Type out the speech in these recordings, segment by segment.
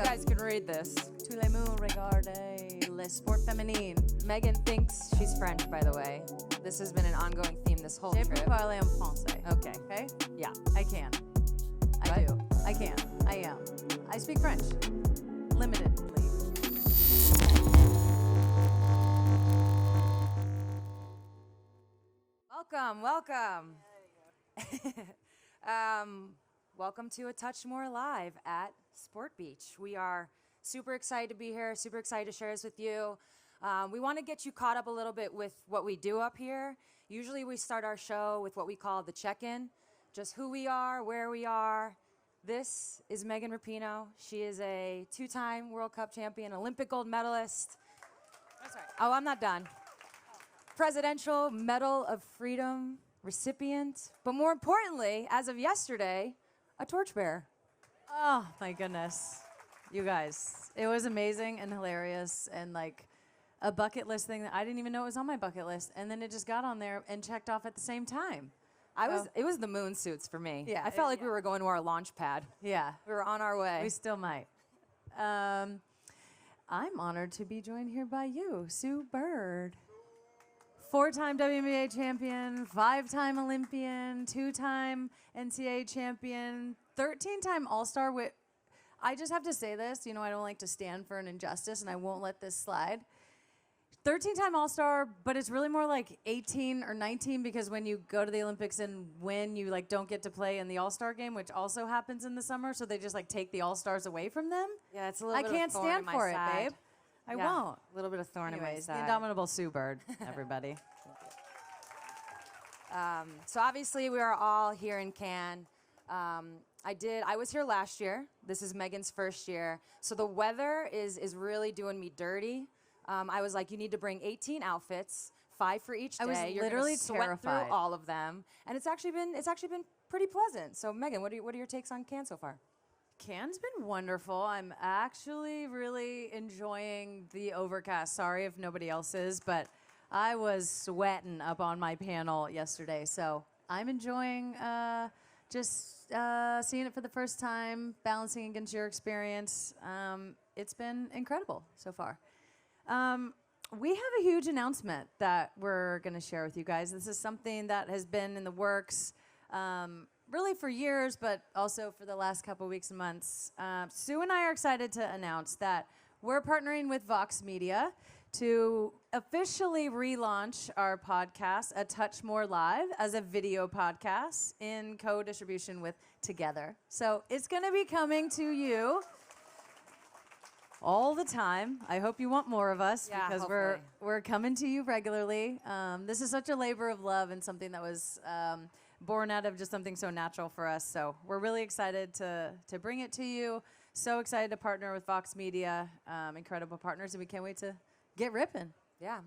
you guys can read this. Tous les mots regardez le sport féminin. Megan thinks she's French, by the way. This has been an ongoing theme this whole Je trip. peux parler en français. Okay. Okay? Yeah. I can. I do. I can. I am. I speak French. Limitedly. Welcome. Welcome to A Touch More Live at Sport Beach. We are super excited to be here, super excited to share this with you. We want to get you caught up a little bit with what we do up here. Usually we start our show with what we call the check-in, just who we are, where we are. This is Megan Rapinoe. She is a two-time World Cup champion, Olympic gold medalist. Oh, I'm not done. Presidential Medal of Freedom recipient, but more importantly, as of yesterday, a torchbearer. Oh, my goodness. You guys, it was amazing and hilarious and like a bucket list thing that I didn't even know it was on my bucket list. And then it just got on there and checked off at the same time. It was the moon suits for me. Yeah, I felt like we were going to our launch pad. Yeah. We were on our way. We still might. I'm honored to be joined here by you, Sue Bird. 4-time WNBA champion, 5-time Olympian, 2-time NCAA champion, 13-time All-Star. I just have to say this, I don't like to stand for an injustice, and I won't let this slide. 13-time All-Star, but it's really more like 18 or 19 because when you go to the Olympics and win, you don't get to play in the All-Star game, which also happens in the summer, so they just take the All-Stars away from them. Yeah, it's a little bit of I can't thorn stand in my for it, side. babe. I won't. A little bit of thorn Anyways, in my the side. indomitable Sue Bird, everybody. So obviously we are all here in Cannes. I was here last year. This is Megan's first year. So the weather is really doing me dirty. I was like, you need to bring 18 outfits, 5 for each day. I was You're literally gonna sweat terrified. through all of them, and it's actually been pretty pleasant. So Megan, what are your takes on Cannes so far? Cannes been wonderful. I'm actually really enjoying the overcast. Sorry if nobody else is, but I was sweating up on my panel yesterday. So I'm enjoying just seeing it for the first time, balancing against your experience. It's been incredible so far. We have a huge announcement that we're going to share with you guys. This is something that has been in the works really for years, but also for the last couple weeks and months. Sue and I are excited to announce that we're partnering with Vox Media to officially relaunch our podcast, A Touch More Live, as a video podcast in co-distribution with Together. So it's going to be coming to you all the time. I hope you want more of us because we're coming to you regularly. This is such a labor of love and something that was born out of just something so natural for us. So we're really excited to bring it to you. So excited to partner with Vox Media, incredible partners, and we can't wait to get ripping. Yeah.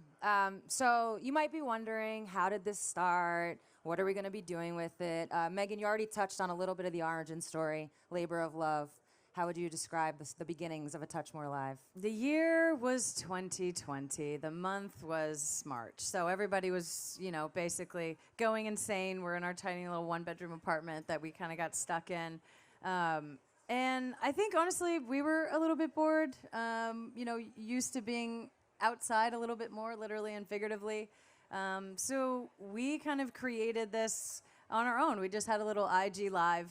So you might be wondering, how did this start? What are we going to be doing with it? Megan, you already touched on a little bit of the origin story, labor of love. How would you describe the beginnings of A Touch More Live? The year was 2020. The month was March. So everybody was, basically going insane. We're in our tiny little one-bedroom apartment that we kind of got stuck in. And I think, honestly, we were a little bit bored, used to being outside a little bit more, literally and figuratively. So we kind of created this on our own. We just had a little IG live.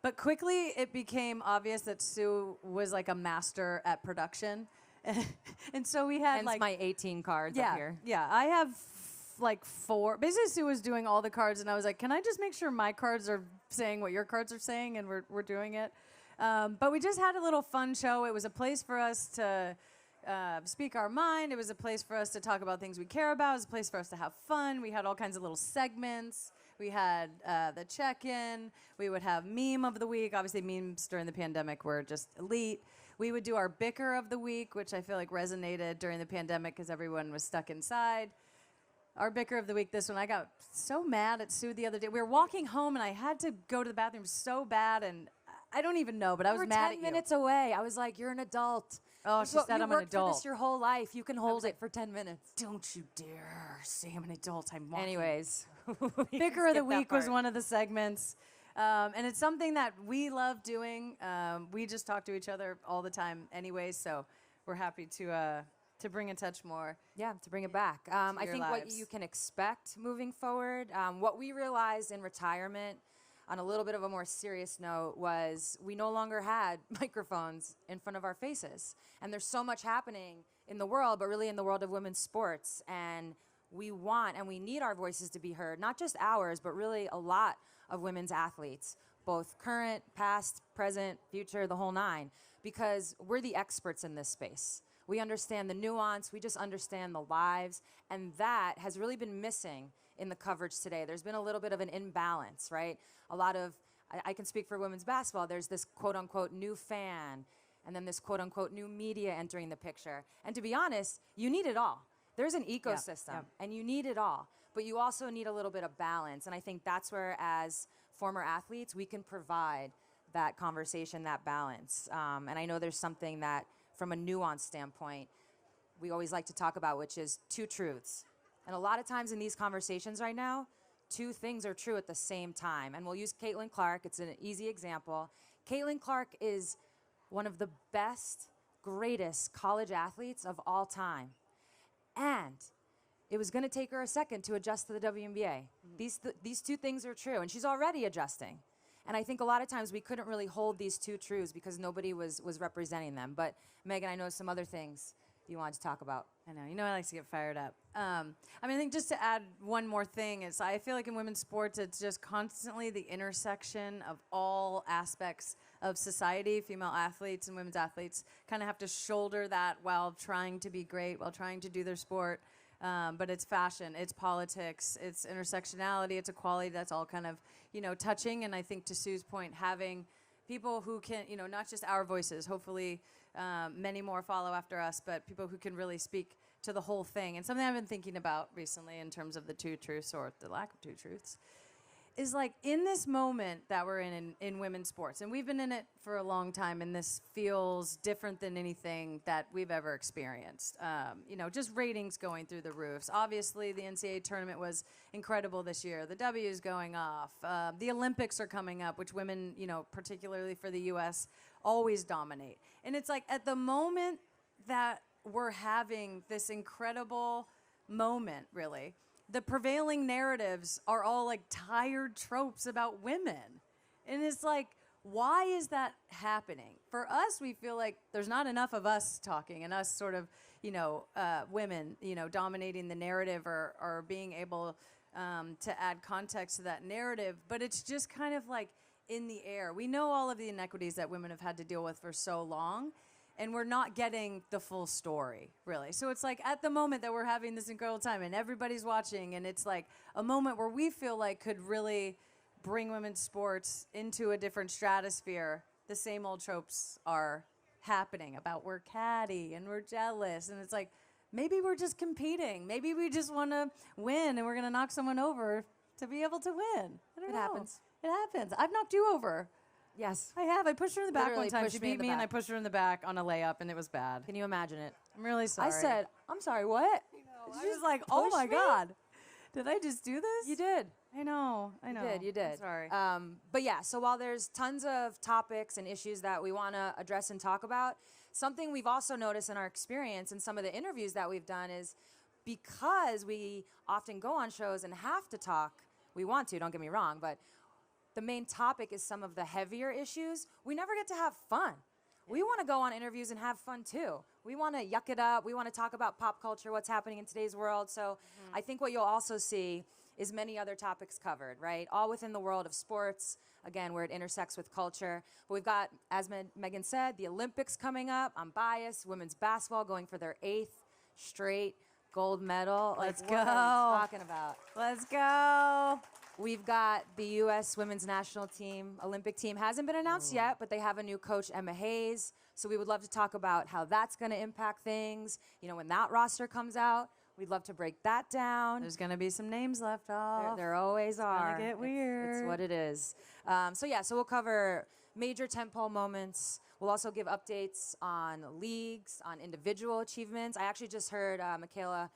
But quickly, it became obvious that Sue was like a master at production. And so we had Hence my 18 cards up here. Yeah, I have 4. Basically, Sue was doing all the cards, and I was like, can I just make sure my cards are saying what your cards are saying, and we're doing it? But we just had a little fun show. It was a place for us to speak our mind. It was a place for us to talk about things we care about. It was a place for us to have fun. We had all kinds of little segments. We had the check-in. We would have meme of the week. Obviously, memes during the pandemic were just elite. We would do our bicker of the week, which I feel like resonated during the pandemic because everyone was stuck inside. Our bicker of the week, this one, I got so mad at Sue the other day. We were walking home, and I had to go to the bathroom so bad, and I don't even know, but I was mad at you. We were 10 minutes away. I was like, you're an adult. Oh, she said I'm an adult. You worked for this your whole life. You can hold it for 10 minutes. Don't you dare say I'm an adult. I'm walking. Anyways. Bicker of the week was one of the segments. And it's something that we love doing. We just talk to each other all the time anyway, so we're happy to bring a touch more. Yeah, to bring it back. I think what lives. you can expect moving forward, what we realized in retirement, on a little bit of a more serious note, was we no longer had microphones in front of our faces. And there's so much happening in the world, but really in the world of women's sports. And we want and we need our voices to be heard, not just ours, but really a lot of women's athletes, both current, past, present, future, the whole nine, because we're the experts in this space. We understand the nuance, we just understand the lives, and that has really been missing in the coverage today. There's been a little bit of an imbalance, right? A lot of, I can speak for women's basketball, there's this quote-unquote new fan, and then this quote-unquote new media entering the picture. And to be honest, you need it all. There's an ecosystem, and you need it all. But you also need a little bit of balance, and I think that's where, as former athletes, we can provide that conversation, that balance. And I know there's something that, from a nuance standpoint, we always like to talk about, which is two truths. And a lot of times in these conversations right now, two things are true at the same time. And we'll use Caitlin Clark. It's an easy example. Caitlin Clark is one of the best, greatest college athletes of all time. And it was going to take her a second to adjust to the WNBA. These two things are true, and she's already adjusting. And I think a lot of times we couldn't really hold these two truths because nobody was representing them. But Megan, I know some other things you wanted to talk about. I know. You know I like to get fired up. I think just to add one more thing is I feel like in women's sports, it's just constantly the intersection of all aspects of society. Female athletes and women's athletes kind of have to shoulder that while trying to be great, while trying to do their sport. But it's fashion, it's politics, it's intersectionality, it's equality. That's all kind of, touching. And I think to Sue's point, having people who can, not just our voices, hopefully many more follow after us, but people who can really speak to the whole thing. And something I've been thinking about recently in terms of the two truths or the lack of two truths is like in this moment that we're in women's sports, and we've been in it for a long time, and this feels different than anything that we've ever experienced. Just ratings going through the roofs. Obviously, the NCAA tournament was incredible this year. The W is going off. The Olympics are coming up, which women, particularly for the U.S., always dominate. And it's like at the moment that we're having this incredible moment, really, the prevailing narratives are all like tired tropes about women. And it's like, why is that happening? For us, we feel like there's not enough of us talking and us sort of, women, dominating the narrative or being able to add context to that narrative. But it's just kind of like in the air. We know all of the inequities that women have had to deal with for so long, and we're not getting the full story, really. So it's like at the moment that we're having this incredible time and everybody's watching, and it's like a moment where we feel like could really bring women's sports into a different stratosphere, the same old tropes are happening about we're catty and we're jealous. And it's like, maybe we're just competing. Maybe we just want to win and we're going to knock someone over to be able to win. I don't know. Happens. It happens. I've knocked you over. Yes. I have. I pushed her in the back Literally one time. pushed She me in beat the me, and back. I pushed her in the back on a layup, and it was bad. Can you imagine it? I'm really sorry. I said, I'm sorry, what? I was like, oh my me? God. Did I just do this? You did. I know. You did. I'm sorry. But yeah, so while there's tons of topics and issues that we want to address and talk about, something we've also noticed in our experience and some of the interviews that we've done is because we often go on shows and have to talk, we want to, don't get me wrong, but the main topic is some of the heavier issues, we never get to have fun. We want to go on interviews and have fun too. We want to yuck it up. We want to talk about pop culture, what's happening in today's world. So I think what you'll also see is many other topics covered, right? All within the world of sports, again, where it intersects with culture. But we've got, as Megan said, the Olympics coming up. I'm biased. Women's basketball going for their 8th straight gold medal. Let's What go. are we talking about? Let's go. We've got the U.S. women's national team, Olympic team. Hasn't been announced yet, but they have a new coach, Emma Hayes. So we would love to talk about how that's going to impact things. When that roster comes out, we'd love to break that down. There's going to be some names left off. There always are. It's going to get weird. It's what it is. So we'll cover major tentpole moments. We'll also give updates on leagues, on individual achievements. I actually just heard Michaela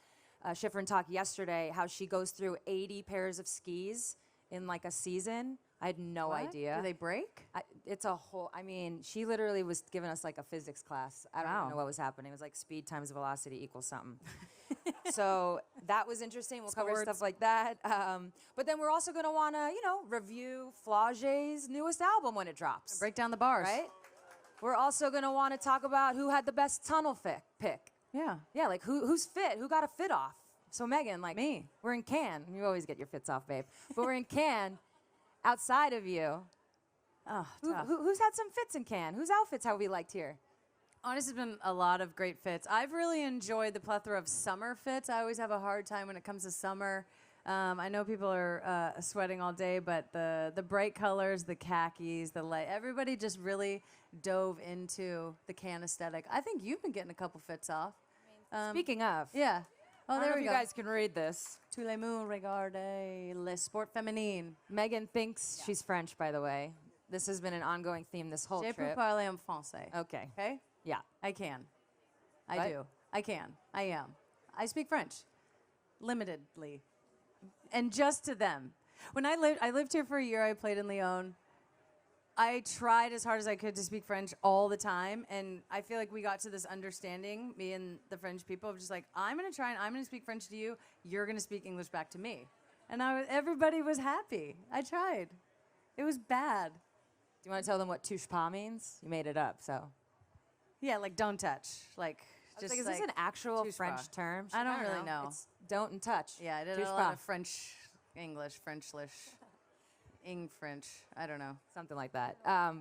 Schifrin talk yesterday how she goes through 80 pairs of skis in like a season I had no What? idea. Do they break? It's a whole, I mean, she literally was giving us like a physics class. I don't even know what was happening. It was like speed times velocity equals something. So that was interesting. We'll cover stuff like that. But then we're also going to want to, review Flage's newest album when it drops. Break down the bars. Right? We're also going to want to talk about who had the best tunnel pick. Yeah. Yeah, like who's fit? Who got a fit off? So Megan, like Me. We're in Cannes. You always get your fits off, babe. But we're in Cannes. Outside of you, Oh, who's had some fits in Cannes? Whose outfits have we liked here? Honestly, it's been a lot of great fits. I've really enjoyed the plethora of summer fits. I always have a hard time when it comes to summer. I know people are sweating all day, but the bright colors, the khakis, the light, everybody just really dove into the Cannes aesthetic. I think you've been getting a couple fits off. Speaking of, Yeah. Oh, I don't there know we if go. you guys can read this. Tous les mots regardez les sports féminines. Megan thinks she's French, by the way. This has been an ongoing theme this whole Je peux trip. parler en français. Okay. Okay? Yeah. I can. I What? do. I can. I am. I speak French. Limitedly. And just to them. When I lived here for a year, I played in Lyon. I tried as hard as I could to speak French all the time, and I feel like we got to this understanding, me and the French people, of just like, I'm going to try and I'm going to speak French to you, you're going to speak English back to me. And everybody was happy. I tried. It was bad. Do you want to tell them what touche pas means? You made it up, so. Yeah, like don't touch. Like, I was just like, is this an actual touche French pas. term? I don't really know. It's don't and touch. Yeah, I did Touche a lot pas. of French, English, Frenchlish, French. I don't know. Something like that.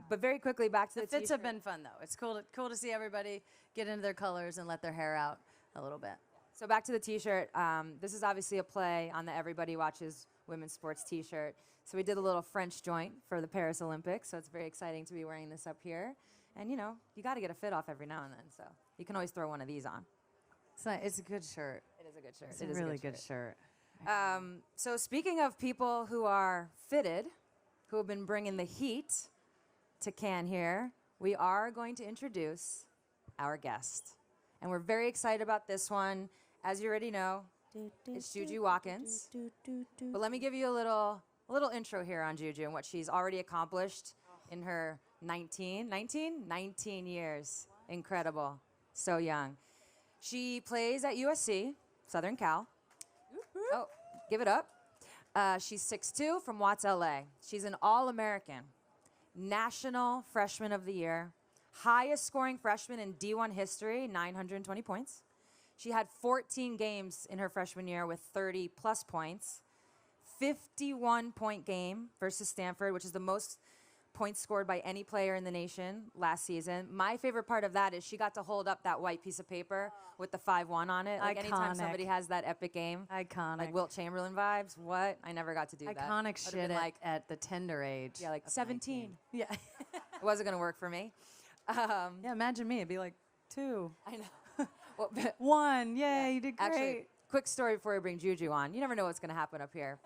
But very quickly, back to the Fits have t-shirt. been fun though. It's cool to see everybody get into their colors and let their hair out a little bit. So back to the t-shirt. This is obviously a play on the Everybody Watches Women's Sports t-shirt. So we did a little French joint for the Paris Olympics. So it's very exciting to be wearing this up here. And, you got to get a fit off every now and then. So you can always throw one of these on. It's a good shirt. It is a good shirt. It's a really good shirt. So speaking of people who are fitted, who have been bringing the heat to Cannes here, we are going to introduce our guest. And we're very excited about this one. As you already know, it's Juju Watkins. But let me give you a little intro here on Juju and what she's already accomplished in her 19 years. Incredible. So young. She plays at USC, Southern Cal. Oh, give it up. She's 6'2", from Watts, LA. She's an All-American, National Freshman of the Year, highest scoring freshman in D1 history, 920 points. She had 14 games in her freshman year with 30-plus points, 51-point game versus Stanford, which is the most points scored by any player in the nation last season. My favorite part of that is she got to hold up that white piece of paper with the 5-1 on it. Like anytime somebody has that epic game. Iconic. Like Wilt Chamberlain vibes. What? I never got to do that. Iconic Would've shit been like, at the tender age. yeah, like of 17. 19. Yeah. It wasn't going to work for me. Yeah, imagine me. It'd be like 2. I know. Well, 1. Yay, you did great. actually, quick story before we bring Juju on. You never know what's going to happen up here.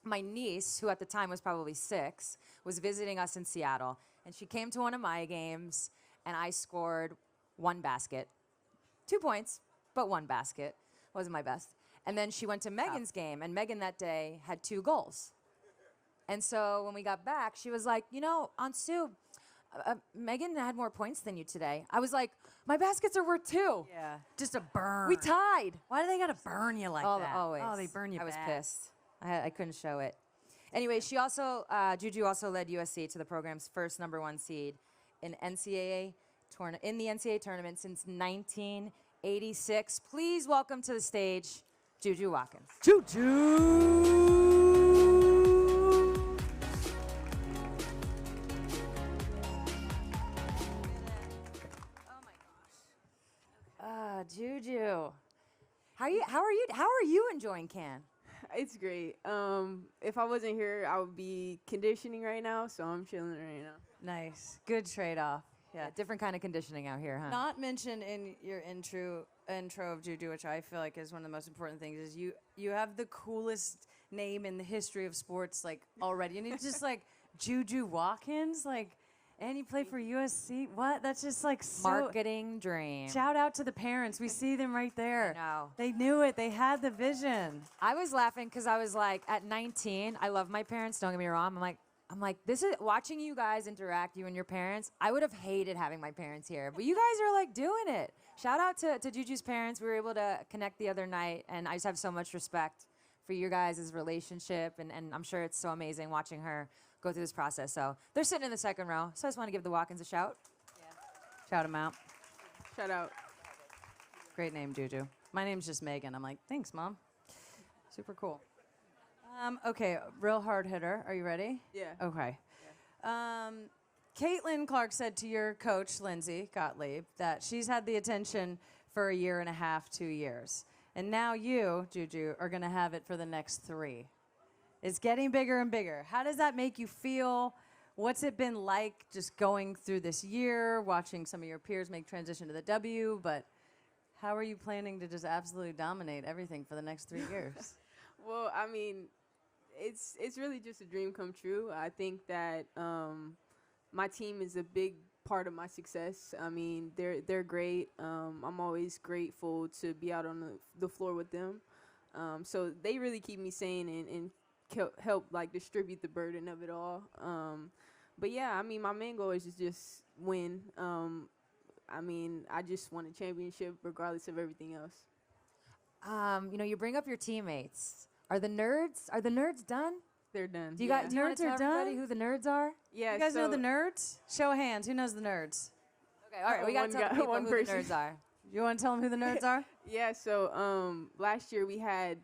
My niece, who at the time was probably 6, was visiting us in Seattle. And she came to one of my games, and I scored 1 basket. 2 points, but 1 basket. Wasn't my best. And then she went to Megan's game, and Megan that day had 2 goals. And so when we got back, she was like, Aunt Sue, Megan had more points than you today. I was like, my baskets are worth 2. Yeah. Just a burn. We tied. Why do they gotta burn you like that? Always. Oh, they burn you I was bad. pissed. I couldn't show it. Anyway, she also, Juju also led USC to the program's first #1 seed in the NCAA tournament since 1986. Please welcome to the stage, Juju Watkins. Juju. Juju. How are you enjoying Cannes? It's great. If I wasn't here, I would be conditioning right now, so I'm chilling right now. Nice. Good trade-off. Yeah. Different kind of conditioning out here, huh? Not mentioned in your intro of Juju, which I feel like is one of the most important things, is you have the coolest name in the history of sports, like, already. And it's just like Juju Watkins, like, and you play for USC. What? That's just like so. Marketing dream. Shout out to the parents. We see them right there. I know. They knew it. They had the vision. I was laughing because I was like, at 19, I love my parents, don't get me wrong. I'm like, I'm like, this is watching you guys interact, you and your parents. I would have hated having my parents here, but you guys are like doing it. Shout out to Juju's parents. We were able to connect the other night, and I just have so much respect for your guys' relationship, and I'm sure it's so amazing watching her go through this process. So they're sitting in the second row, so I just want to give the Watkins a shout. Shout him out. Shout out. Great name, Juju. My name's just Megan. I'm like, thanks, Mom. Super cool. Okay, real hard hitter. Are you ready? Yeah. Okay. Caitlin Clark said to your coach, Lindsay Gottlieb, that she's had the attention for a year and a half, 2 years. And now you, Juju, are going to have it for the next 3. It's getting bigger and bigger. How does that make you feel? What's it been like just going through this year, watching some of your peers make transition to the W, but how are you planning to just absolutely dominate everything for the next 3 years? Well, I mean, it's really just a dream come true. I think that my team is a big part of my success. I mean, they're great. I'm always grateful to be out on the floor with them. So they really keep me sane and help like distribute the burden of it all. But yeah, I mean, my main goal is just win. I mean, I just want a championship regardless of everything else. You bring up your teammates. Are the nerds done? They're done. Do you want to tell everybody who the nerds are? Yeah, You guys know the nerds? Show of hands. Who knows the nerds? Okay, all right. We got to tell the people who the nerds are. You want to tell them who the nerds are? Yeah, so last year we had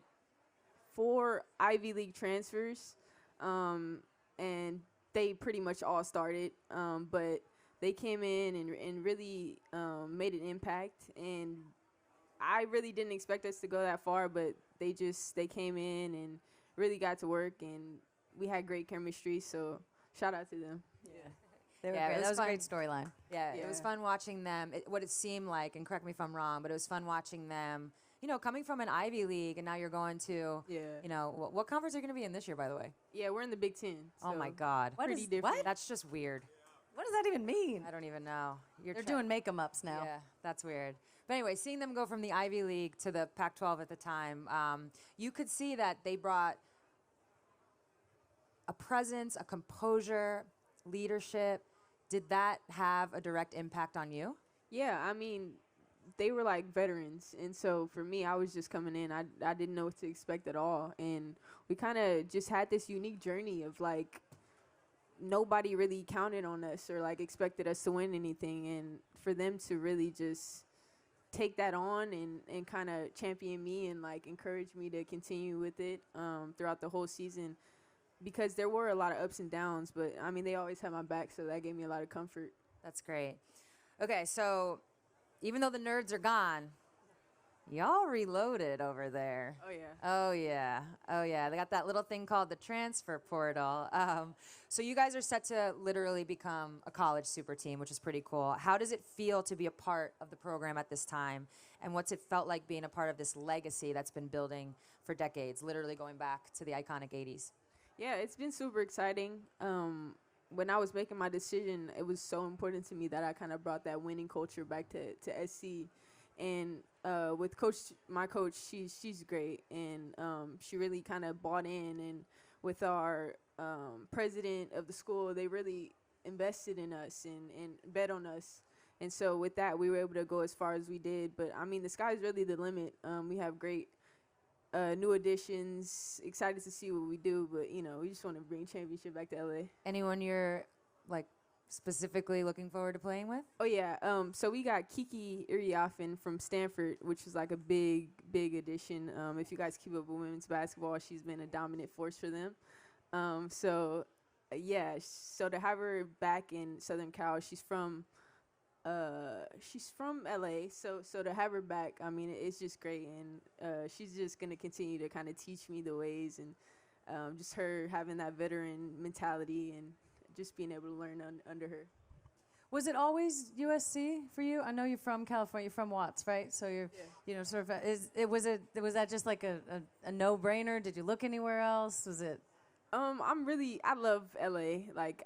4 Ivy League transfers, and they pretty much all started, but they came in and really made an impact, and I really didn't expect us to go that far, but they came in and really got to work, and we had great chemistry, so shout out to them. Yeah. They were great. That was a great storyline. Yeah, it was fun watching them, what it seemed like, and correct me if I'm wrong, but it was fun watching them, coming from an Ivy League, and now you're going to, what conference are you going to be in this year, by the way? Yeah, we're in the Big Ten. Oh, my God. Pretty different. What? That's just weird. What does that even mean? I don't even know. They're doing make-em-ups now. Yeah, that's weird. But anyway, seeing them go from the Ivy League to the Pac-12 at the time, you could see that they brought a presence, a composure, leadership. Did that have a direct impact on you? Yeah, I mean, they were like veterans, and so for me, I was just coming in. I didn't know what to expect at all, and we kind of just had this unique journey of like nobody really counted on us or like expected us to win anything, and for them to really just take that on and kind of champion me and like encourage me to continue with it throughout the whole season, because there were a lot of ups and downs, but I mean, they always had my back, so that gave me a lot of comfort. That's great. Okay, so even though the nerds are gone, y'all reloaded over there. Oh, yeah. Oh, yeah. Oh, yeah. They got that little thing called the transfer portal. So you guys are set to literally become a college super team, which is pretty cool. How does it feel to be a part of the program at this time? And what's it felt like being a part of this legacy that's been building for decades, literally going back to the iconic 80s? Yeah, it's been super exciting. When I was making my decision, it was so important to me that I kind of brought that winning culture back to SC. And with my coach, she's great, and she really kind of bought in. And with our president of the school, they really invested in us and bet on us. And so with that, we were able to go as far as we did. But I mean, the sky's really the limit. We have great new additions. Excited to see what we do, but we just want to bring championship back to LA. Anyone you're like specifically looking forward to playing with? Oh yeah. So we got Kiki Iriafen from Stanford, which is like a big addition. If you guys keep up with women's basketball, she's been a dominant force for them. So to have her back in Southern Cal, she's from LA, so to have her back, I mean, it's just great, and she's just gonna continue to kind of teach me the ways, and just her having that veteran mentality and just being able to learn under her. Was it always USC for you? I know you're from California, you're from Watts, right? So you're, sort of, was that just like a no-brainer? Did you look anywhere else? Was it? I love LA. Like,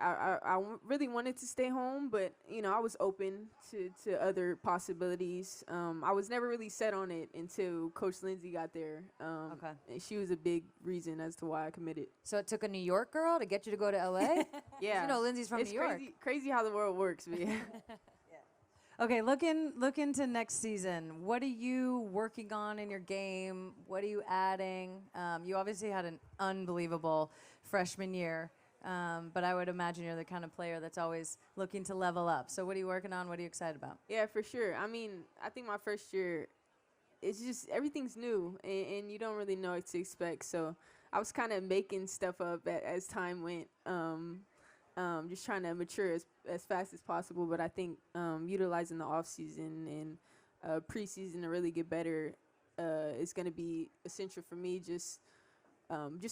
really wanted to stay home, but, I was open to other possibilities. I was never really set on it until Coach Lindsay got there. Okay. And she was a big reason as to why I committed. So it took a New York girl to get you to go to LA? Yeah. You know, Lindsay's from New York. Crazy how the world works, man. Okay, look into next season. What are you working on in your game? What are you adding? You obviously had an unbelievable freshman year, but I would imagine you're the kind of player that's always looking to level up. So what are you working on? What are you excited about? Yeah, for sure. I mean, I think my first year, it's just everything's new, and you don't really know what to expect. So I was kind of making stuff up as time went. Just trying to mature as fast as possible. But I think utilizing the off season and preseason to really get better is going to be essential for me. Just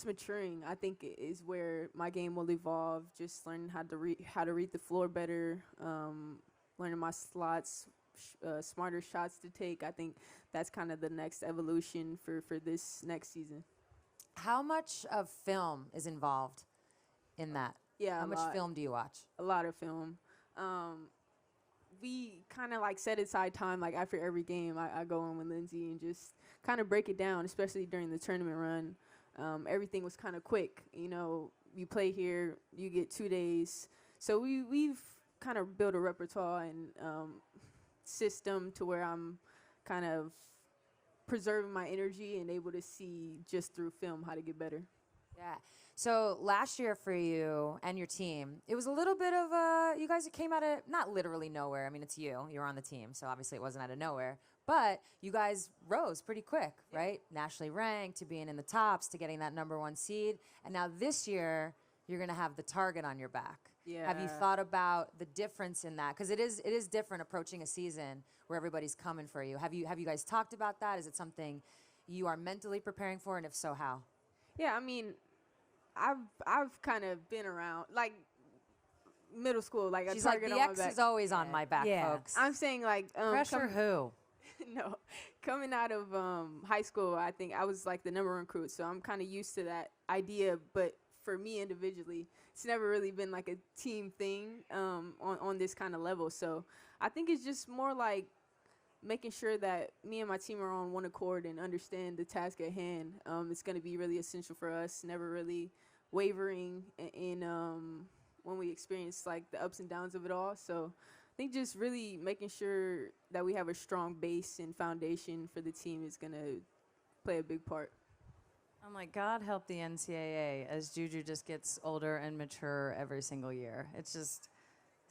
maturing, I think, is where my game will evolve. Just learning how to read the floor better, learning my slots, smarter shots to take. I think that's kind of the next evolution for this next season. How much of film is involved in that? Yeah, How much film do you watch? A lot of film. We kind of like set aside time, like after every game, I go in with Lindsay and just kind of break it down, especially during the tournament run. Everything was kind of quick. You play here, you get 2 days. So we've kind of built a repertoire and system to where I'm kind of preserving my energy and able to see just through film how to get better. Yeah. So last year for you and your team, it was a little bit of you guys came out of not literally nowhere. I mean, it's you. You're on the team, so obviously it wasn't out of nowhere. But you guys rose pretty quick, right? Nationally ranked, to being in the tops, to getting that #1 seed. And now this year, you're going to have the target on your back. Yeah. Have you thought about the difference in that? Because it is different approaching a season where everybody's coming for you. Have you guys talked about that? Is it something you are mentally preparing for? And if so, how? Yeah, I mean, I've kind of been around, like, middle school, like She's a like, target the on my X back. is always on my back, Yeah. folks. I'm saying, like, Pressure who? no, coming out of high school, I think I was like the #1 recruit, so I'm kind of used to that idea. But for me individually, it's never really been like a team thing on this kind of level. So I think it's just more like making sure that me and my team are on one accord and understand the task at hand. It's going to be really essential for us, never really wavering in when we experience like the ups and downs of it all. So I think just really making sure that we have a strong base and foundation for the team is going to play a big part. I'm like, God help the NCAA as Juju just gets older and mature every single year. It's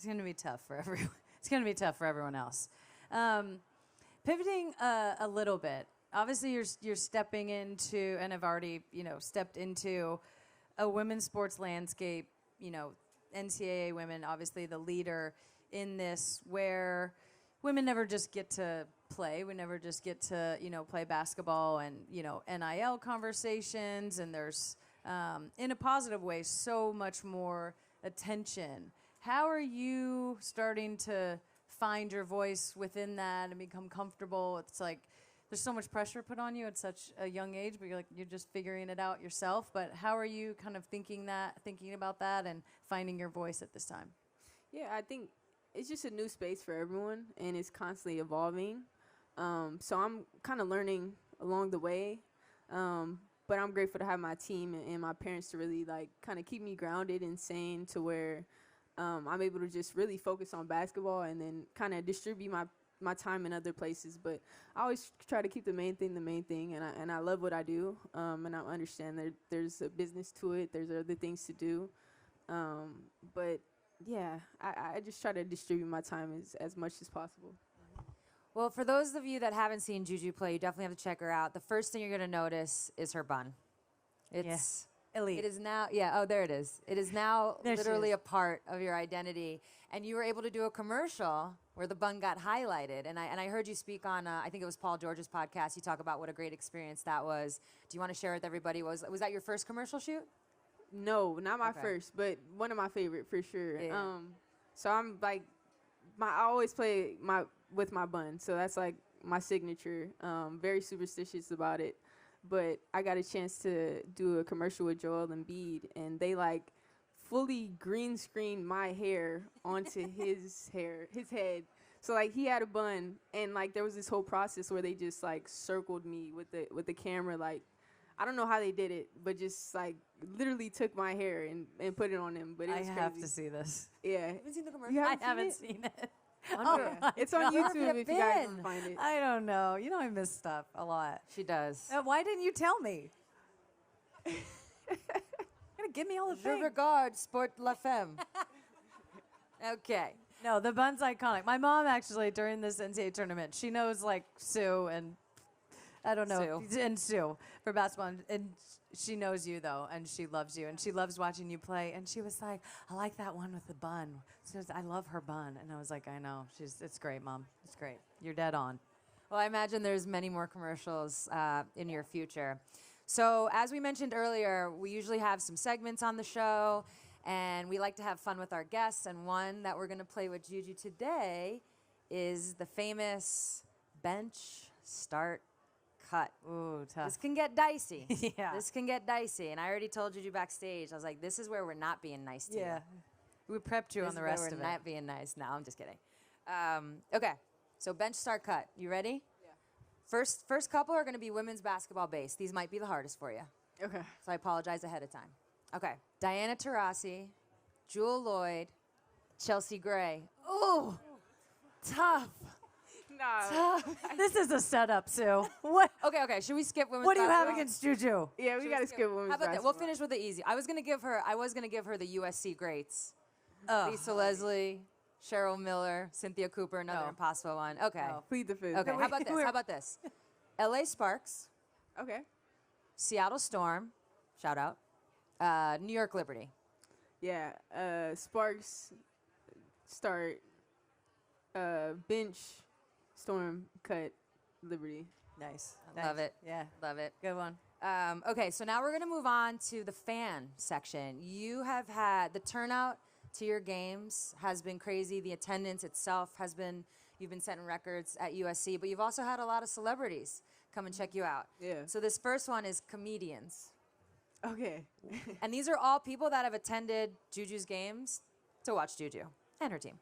going to be tough for everyone. It's going to be tough for everyone else. Pivoting a little bit, obviously you're stepping into and have already stepped into a women's sports landscape. NCAA women, obviously the leader in this, where women never just get to play. We never just get to play basketball and NIL conversations, and there's in a positive way so much more attention. How are you starting to find your voice within that and become comfortable? It's like there's so much pressure put on you at such a young age, but you're just figuring it out yourself. But how are you kind of thinking about that and finding your voice at this time? Yeah, I think it's just a new space for everyone, and it's constantly evolving. So I'm kind of learning along the way. But I'm grateful to have my team and my parents to really like kind of keep me grounded and sane to where I'm able to just really focus on basketball and then kind of distribute my time in other places. But I always try to keep the main thing, and I love what I do, and I understand there's a business to it. There's other things to do. But, yeah, I just try to distribute my time as much as possible. Well, for those of you that haven't seen Juju play, you definitely have to check her out. The first thing you're going to notice is her bun. It's elite. It is now, oh, there it is. It is now literally a part of your identity. And you were able to do a commercial where the bun got highlighted. And I heard you speak on, I think it was Paul George's podcast. You talk about what a great experience that was. Do you want to share with everybody? Was that your first commercial shoot? No, not my first, but one of my favorite for sure. Yeah. So I'm like, I always play with my bun, so that's like my signature. Very superstitious about it. but I got a chance to do a commercial with Joel Embiid, and they like fully green screened my hair onto his head. So like he had a bun, and like there was this whole process where they just like circled me with the camera. Like I don't know how they did it, but just like literally took my hair and put it on him. But it was have crazy. to see this. Yeah, Haven't seen the commercial? you I haven't haven't seen seen it. Yeah. It's on Where have YouTube you if you guys been? can find it. I don't know. You know I miss stuff a lot. She does. Why didn't you tell me? You're gonna give me all the Je things. regarde sport la femme. Okay. No, the bun's iconic. My mom actually during this NCAA tournament, she knows like Sue and I don't know and Sue for basketball, and she knows you though, and she loves you, and she loves watching you play. And she was like, "I like that one with the bun." She goes, "I love her bun," and I was like, "I know. It's great, Mom. It's great. You're dead on." Well, I imagine there's many more commercials in your future. So, as we mentioned earlier, we usually have some segments on the show, and we like to have fun with our guests. And one that we're going to play with Juju today is the famous bench start cut. Ooh, This tough. can get dicey. Yeah. This can get dicey. And I already told Juju backstage, I was like, this is where we're not being nice to Yeah. you. We prepped you This on the is where rest we're of it. not being nice. No, I'm just kidding. Okay, so bench start cut. You ready? Yeah. First couple are going to be women's basketball based. These might be the hardest for you, Okay. so I apologize ahead of time. Okay, Diana Taurasi, Jewel Lloyd, Chelsea Gray. Ooh, tough. Nah. This is a setup, Sue. What? Okay. Should we skip women's? What do you have basketball? against Juju? Yeah, we Should gotta skip women's How about that? basketball. We'll finish with the easy. I was gonna give her the USC greats. Oh. Lisa Leslie, Cheryl Miller, Cynthia Cooper, another No. impossible one. Okay. No. Plead the fifth. Okay. How about this? How about this? LA Sparks, Okay. Seattle Storm, shout out. New York Liberty. Yeah. Sparks start. Bench, Storm, cut, Liberty. Nice. Love it. Yeah. Love it. Good one. Okay, so now we're going to move on to the fan section. You have had the turnout to your games has been crazy. The attendance itself has been, you've been setting records at USC, but you've also had a lot of celebrities come and check you out. Yeah. So this first one is comedians. Okay. And these are all people that have attended Juju's games to watch Juju and her team.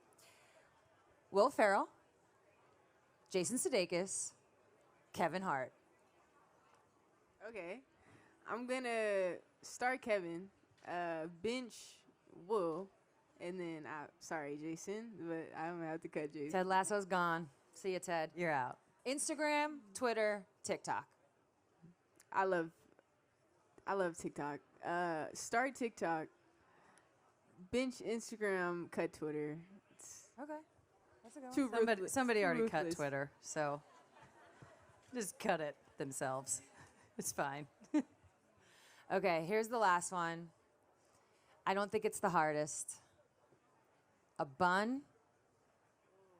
Will Ferrell, Jason Sudeikis, Kevin Hart. Okay. I'm gonna start Kevin, bench Will, and then sorry Jason, but I'm gonna have to cut Jason. Ted Lasso's gone. See you, Ted. You're out. Instagram, Twitter, TikTok. I love TikTok. Start TikTok, bench Instagram, cut Twitter. It's Okay. That's a good one. too ruthless. Somebody Too already cut ruthless. Twitter, so just cut it themselves. It's fine. Okay, here's the last one. I don't think it's the hardest. A bun,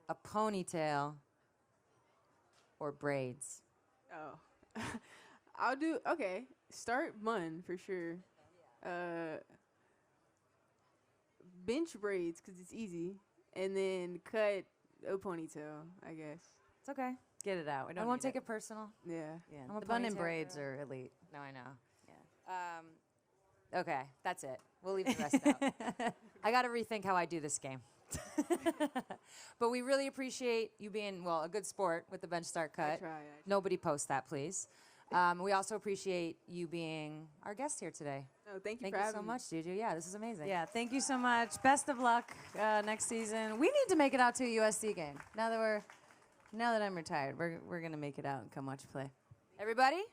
a ponytail, or braids. Oh. I'll do okay. Start bun for sure. Bench braids because it's easy, and then cut a ponytail. I guess. It's okay. Get it out. We I don't won't need take it personal. Yeah. Yeah. I'm a The bun and ponytail braids girl. are elite. No, I know. Yeah. Okay, that's it. We'll leave the rest out. I got to rethink how I do this game. But we really appreciate you being, well, a good sport with the bench start I cut. try. Nobody post that, please. We also appreciate you being our guest here today. No, thank you Thank for you having so me. much, Juju. Yeah, this is amazing. Yeah, thank you so much. Best of luck next season. We need to make it out to a USC game. Now that I'm retired, we're gonna make it out and come watch you play. Everybody,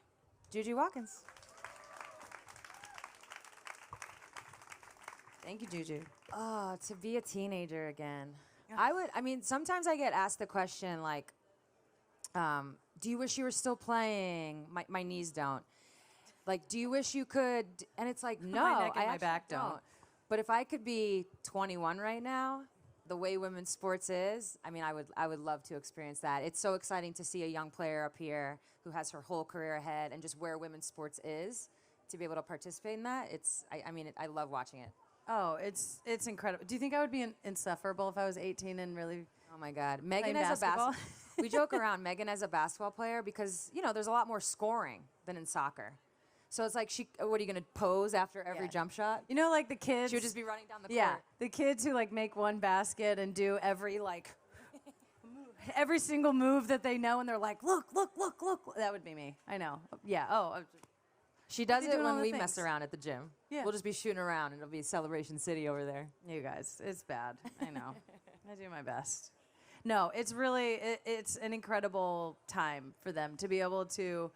Juju Watkins. Thank you, Juju. Oh, to be a teenager again. Sometimes I get asked the question like, do you wish you were still playing? My knees don't. Like, do you wish you could? And it's like, no, My neck and I my actually back don't. But if I could be 21 right now, the way women's sports is, I would love to experience that. It's so exciting to see a young player up here who has her whole career ahead and just where women's sports is, to be able to participate in that. I love watching it. Oh, it's incredible. Do you think I would be insufferable if I was 18 and really Oh my God, playing Megan as a basketball? We joke around Megan as a basketball player because, you know, there's a lot more scoring than in soccer. So it's like, what are you going to pose after every jump shot? You know, like the kids. She would just be running down the court. Yeah, the kids who like make one basket and do every every single move that they know, and they're like, look. That would be me. I know. Yeah. Oh. She does be it doing all when the we mess things. around at the gym. Yeah. We'll just be shooting around, and it'll be Celebration City over there. You guys, it's bad. I know. I do my best. No, it's really, it's an incredible time for them to be able to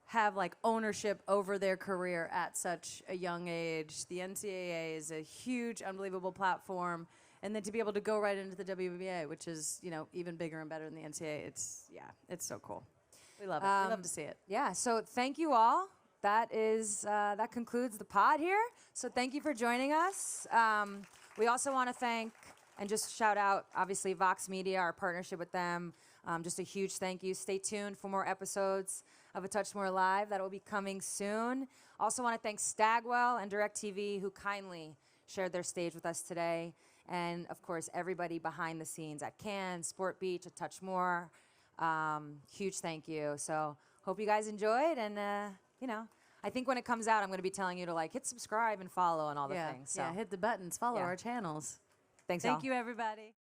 have like ownership over their career at such a young age. The NCAA is a huge, unbelievable platform. And then to be able to go right into the WNBA, which is, you know, even bigger and better than the NCAA. It's so cool. We love it. We love to see it. Yeah, so thank you all. That concludes the pod here. So thank you for joining us. We also want to thank and just shout out, obviously, Vox Media, our partnership with them. Just a huge thank you. Stay tuned for more episodes of A Touch More Live. That will be coming soon. Also want to thank Stagwell and DirecTV, who kindly shared their stage with us today. And, of course, everybody behind the scenes at Cannes, Sport Beach, A Touch More. Huge thank you. So hope you guys enjoyed. And, you know, I think when it comes out, I'm going to be telling you to, like, hit subscribe and follow and all the things. So. Yeah, hit the buttons. Follow our channels. Thanks, Thank you, everybody.